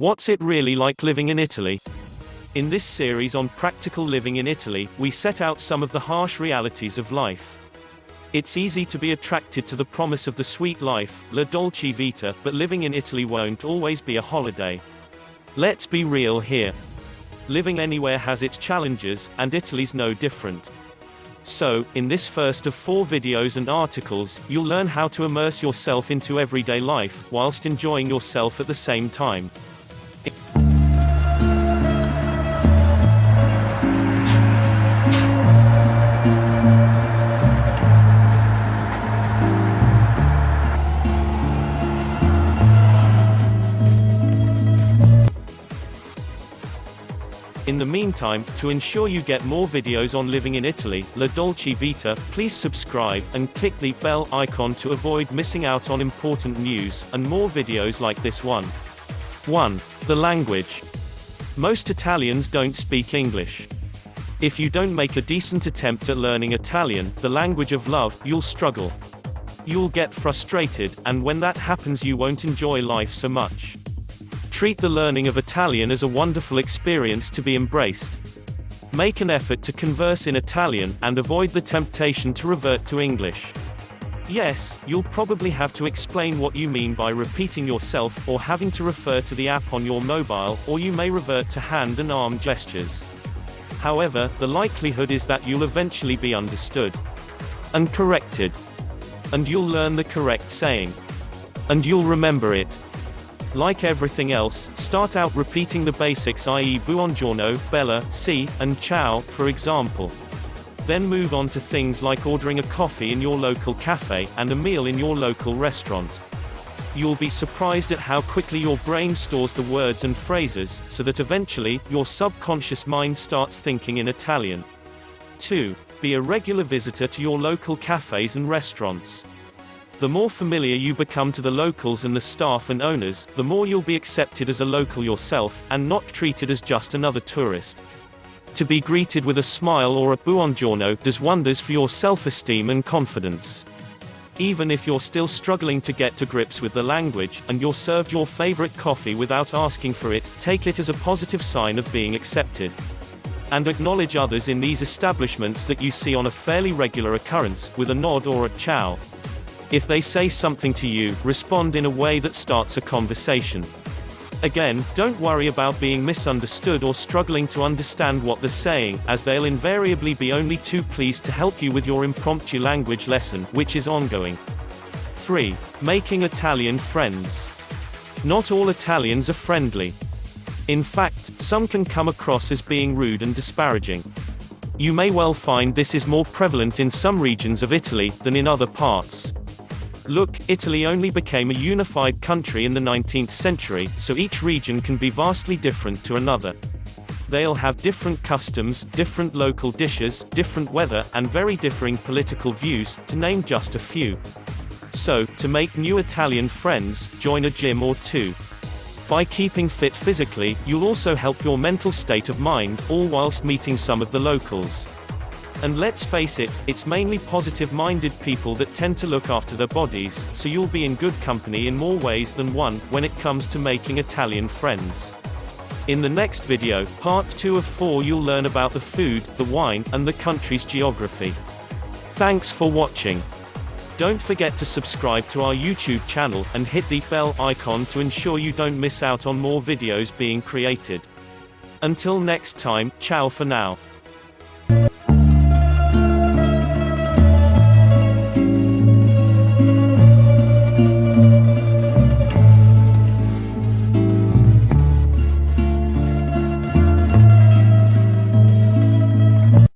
What's it really like living in Italy? In this series on practical living in Italy, we set out some of the harsh realities of life. It's easy to be attracted to the promise of the sweet life, la dolce vita, but living in Italy won't always be a holiday. Let's be real here. Living anywhere has its challenges, and Italy's no different. So, in this first of 4 videos and articles, you'll learn how to immerse yourself into everyday life, whilst enjoying yourself at the same time. In the meantime, to ensure you get more videos on living in Italy, la dolce vita, please subscribe, and click the bell icon to avoid missing out on important news, and more videos like this one. 1. The language. Most Italians don't speak English. If you don't make a decent attempt at learning Italian, the language of love, you'll struggle. You'll get frustrated, and when that happens you won't enjoy life so much. Treat the learning of Italian as a wonderful experience to be embraced. Make an effort to converse in Italian, and avoid the temptation to revert to English. Yes, you'll probably have to explain what you mean by repeating yourself, or having to refer to the app on your mobile, or you may revert to hand and arm gestures. However, the likelihood is that you'll eventually be understood and corrected. And you'll learn the correct saying. And you'll remember it. Like everything else, start out repeating the basics, i.e. buongiorno, bella, si, and ciao, for example. Then move on to things like ordering a coffee in your local cafe, and a meal in your local restaurant. You'll be surprised at how quickly your brain stores the words and phrases, so that eventually, your subconscious mind starts thinking in Italian. 2. Be a regular visitor to your local cafes and restaurants. The more familiar you become to the locals and the staff and owners, the more you'll be accepted as a local yourself, and not treated as just another tourist. To be greeted with a smile or a buongiorno does wonders for your self-esteem and confidence. Even if you're still struggling to get to grips with the language, and you're served your favorite coffee without asking for it, take it as a positive sign of being accepted. And acknowledge others in these establishments that you see on a fairly regular occurrence, with a nod or a ciao. If they say something to you, respond in a way that starts a conversation. Again, don't worry about being misunderstood or struggling to understand what they're saying, as they'll invariably be only too pleased to help you with your impromptu language lesson, which is ongoing. 3. Making Italian friends. Not all Italians are friendly. In fact, some can come across as being rude and disparaging. You may well find this is more prevalent in some regions of Italy than in other parts. Look, Italy only became a unified country in the 19th century, so each region can be vastly different to another. They'll have different customs, different local dishes, different weather, and very differing political views, to name just a few. So, to make new Italian friends, join a gym or 2. By keeping fit physically, you'll also help your mental state of mind, all whilst meeting some of the locals. And let's face it, it's mainly positive-minded people that tend to look after their bodies, so you'll be in good company in more ways than one, when it comes to making Italian friends. In the next video, part 2 of 4, you'll learn about the food, the wine, and the country's geography. Thanks for watching. Don't forget to subscribe to our YouTube channel, and hit the bell icon to ensure you don't miss out on more videos being created. Until next time, ciao for now.